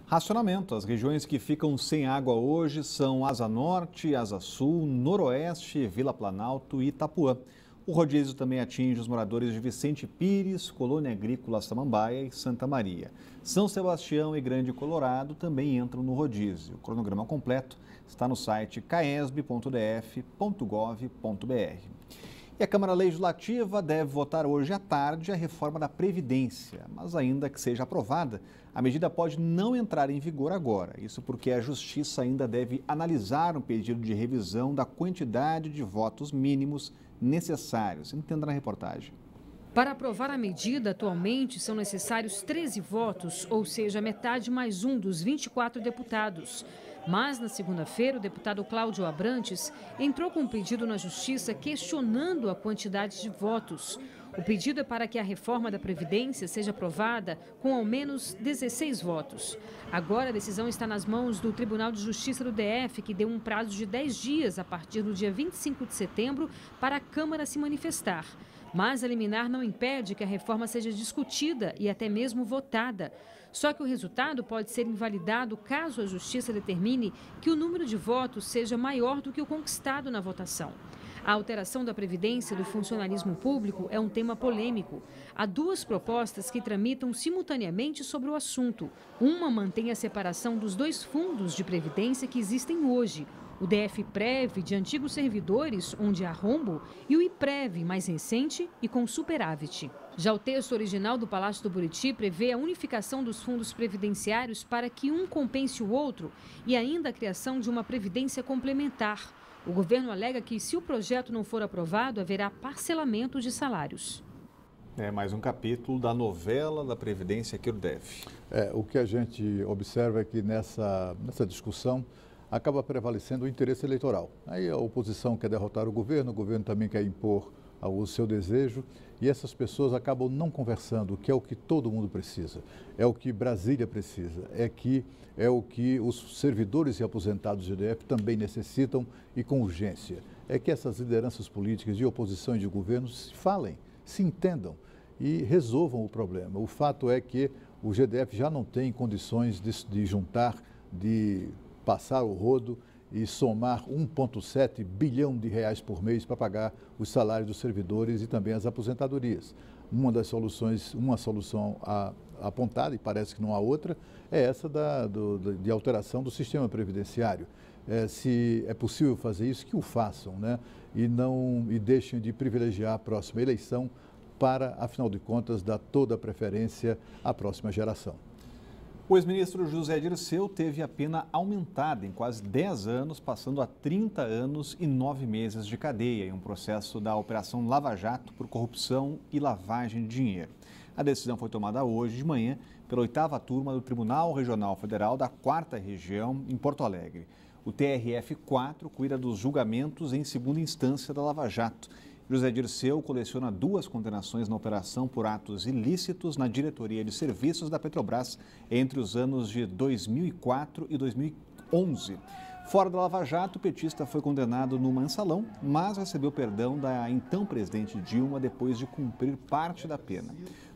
Racionamento. As regiões que ficam sem água hoje são Asa Norte, Asa Sul, Noroeste, Vila Planalto e Itapuã. O rodízio também atinge os moradores de Vicente Pires, Colônia Agrícola Samambaia e Santa Maria. São Sebastião e Grande Colorado também entram no rodízio. O cronograma completo está no site caesb.df.gov.br. E a Câmara Legislativa deve votar hoje à tarde a reforma da Previdência, mas ainda que seja aprovada, a medida pode não entrar em vigor agora. Isso porque a Justiça ainda deve analisar um pedido de revisão da quantidade de votos mínimos necessários. Entenda na reportagem. Para aprovar a medida, atualmente são necessários 13 votos, ou seja, metade mais um dos 24 deputados. Mas, na segunda-feira, o deputado Cláudio Abrantes entrou com um pedido na Justiça questionando a quantidade de votos. O pedido é para que a reforma da Previdência seja aprovada com ao menos 16 votos. Agora, a decisão está nas mãos do Tribunal de Justiça do DF, que deu um prazo de 10 dias a partir do dia 25 de setembro para a Câmara se manifestar. Mas a liminar não impede que a reforma seja discutida e até mesmo votada. Só que o resultado pode ser invalidado caso a Justiça determine que o número de votos seja maior do que o conquistado na votação. A alteração da Previdência do funcionalismo público é um tema polêmico. Há duas propostas que tramitam simultaneamente sobre o assunto. Uma mantém a separação dos dois fundos de previdência que existem hoje. O DF-Prev, de antigos servidores, onde há rombo, e o IPREV, mais recente e com superávit. Já o texto original do Palácio do Buriti prevê a unificação dos fundos previdenciários para que um compense o outro e ainda a criação de uma previdência complementar. O governo alega que, se o projeto não for aprovado, haverá parcelamento de salários. É mais um capítulo da novela da Previdência aqui do DF. O que a gente observa é que nessa discussão acaba prevalecendo o interesse eleitoral. Aí a oposição quer derrotar o governo também quer impor o seu desejo e essas pessoas acabam não conversando, que é o que todo mundo precisa, é o que Brasília precisa, é o que os servidores e aposentados do DF também necessitam e com urgência. É que essas lideranças políticas de oposição e de governo se falem, se entendam e resolvam o problema. O fato é que o GDF já não tem condições de juntar, de passar o rodo e somar 1,7 bilhão de reais por mês para pagar os salários dos servidores e também as aposentadorias. Uma solução apontada, e parece que não há outra, é essa de alteração do sistema previdenciário. Se é possível fazer isso, que o façam, né? E deixem de privilegiar a próxima eleição para, afinal de contas, dar toda a preferência à próxima geração. O ex-ministro José Dirceu teve a pena aumentada em quase 10 anos, passando a 30 anos e 9 meses de cadeia em um processo da Operação Lava Jato por corrupção e lavagem de dinheiro. A decisão foi tomada hoje de manhã pela 8ª turma do Tribunal Regional Federal da 4ª Região, em Porto Alegre. O TRF4 cuida dos julgamentos em segunda instância da Lava Jato. José Dirceu coleciona 2 condenações na operação por atos ilícitos na diretoria de serviços da Petrobras entre os anos de 2004 e 2011. Fora da Lava Jato, o petista foi condenado no mensalão, mas recebeu perdão da então presidente Dilma depois de cumprir parte da pena.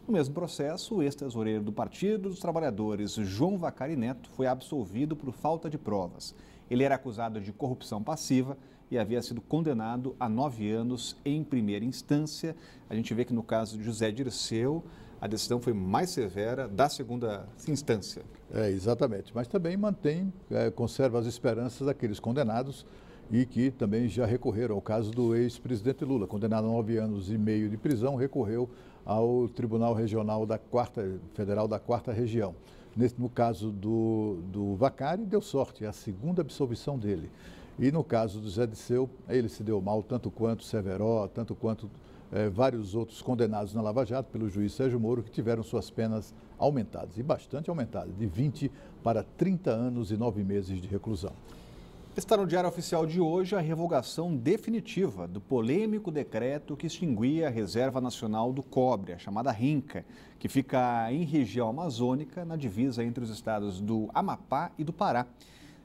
No mesmo processo, o ex-tesoureiro do Partido dos Trabalhadores, João Vacari Neto, foi absolvido por falta de provas. Ele era acusado de corrupção passiva e havia sido condenado a 9 anos em primeira instância. A gente vê que no caso de José Dirceu, a decisão foi mais severa da segunda instância. Exatamente, mas também conserva as esperanças daqueles condenados e que também já recorreram ao caso do ex-presidente Lula, condenado a 9 anos e meio de prisão, recorreu ao Tribunal Regional Federal da 4ª Região. No caso do Vacari, deu sorte, é a segunda absolvição dele. E no caso do José Dirceu, ele se deu mal, tanto quanto Severo, tanto quanto vários outros condenados na Lava Jato pelo juiz Sérgio Moro, que tiveram suas penas aumentadas, e bastante aumentadas, de 20 para 30 anos e 9 meses de reclusão. Está no Diário Oficial de hoje a revogação definitiva do polêmico decreto que extinguia a Reserva Nacional do Cobre, a chamada RINCA, que fica em região amazônica, na divisa entre os estados do Amapá e do Pará.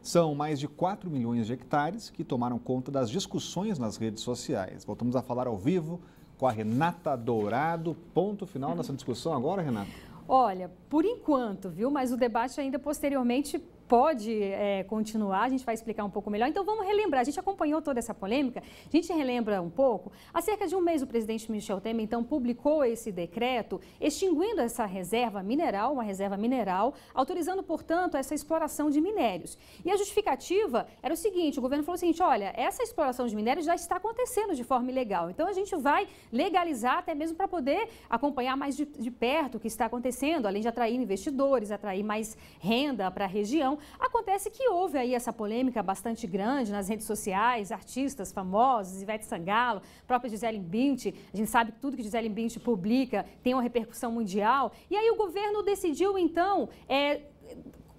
São mais de 4 milhões de hectares que tomaram conta das discussões nas redes sociais. Voltamos a falar ao vivo com a Renata Dourado. Ponto final nessa discussão agora, Renata? Olha, por enquanto, viu? Mas o debate ainda posteriormente pode continuar, a gente vai explicar um pouco melhor. Então vamos relembrar, a gente acompanhou toda essa polêmica, a gente relembra um pouco. Há cerca de um mês o presidente Michel Temer então publicou esse decreto extinguindo essa reserva mineral, uma reserva mineral, autorizando, portanto, essa exploração de minérios. E a justificativa era o seguinte, o governo falou o seguinte, olha, essa exploração de minérios já está acontecendo de forma ilegal, então a gente vai legalizar até mesmo para poder acompanhar mais de perto o que está acontecendo, além de atrair investidores, atrair mais renda para a região. Acontece que houve aí essa polêmica bastante grande nas redes sociais, artistas famosos, Ivete Sangalo, própria Gisele Bündchen, a gente sabe que tudo que Gisele Bündchen publica tem uma repercussão mundial, e aí o governo decidiu então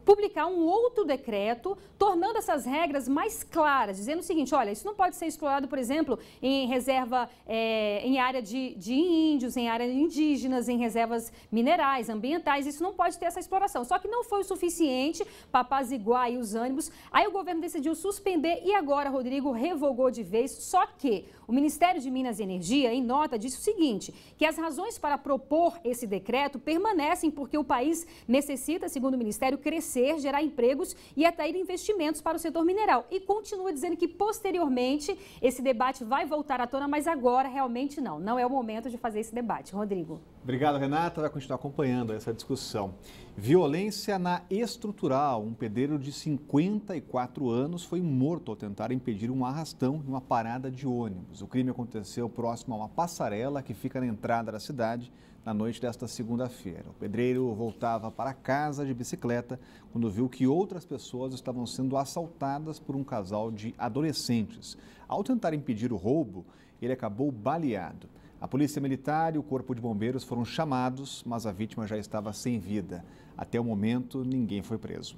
publicar um outro decreto, tornando essas regras mais claras, dizendo o seguinte, olha, isso não pode ser explorado, por exemplo, em reserva, em área de índios, em áreas indígenas, em reservas minerais, ambientais, isso não pode ter essa exploração. Só que não foi o suficiente para apaziguar aí os ânimos, aí o governo decidiu suspender e agora, Rodrigo, revogou de vez, só que o Ministério de Minas e Energia, em nota, disse o seguinte, que as razões para propor esse decreto permanecem porque o país necessita, segundo o Ministério, crescer, gerar empregos e atrair investimentos para o setor mineral. E continua dizendo que, posteriormente, esse debate vai voltar à tona, mas agora realmente não. Não é o momento de fazer esse debate. Rodrigo. Obrigado, Renata. Vai continuar acompanhando essa discussão. Violência na Estrutural. Um pedreiro de 54 anos foi morto ao tentar impedir um arrastão em uma parada de ônibus. O crime aconteceu próximo a uma passarela que fica na entrada da cidade na noite desta segunda-feira. O pedreiro voltava para casa de bicicleta quando viu que outras pessoas estavam sendo assaltadas por um casal de adolescentes. Ao tentar impedir o roubo, ele acabou baleado. A Polícia Militar e o Corpo de Bombeiros foram chamados, mas a vítima já estava sem vida. Até o momento, ninguém foi preso.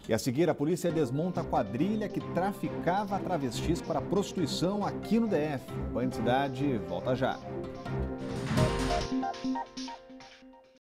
E a seguir, a polícia desmonta a quadrilha que traficava travestis para prostituição aqui no DF. Banho de Cidade, volta já.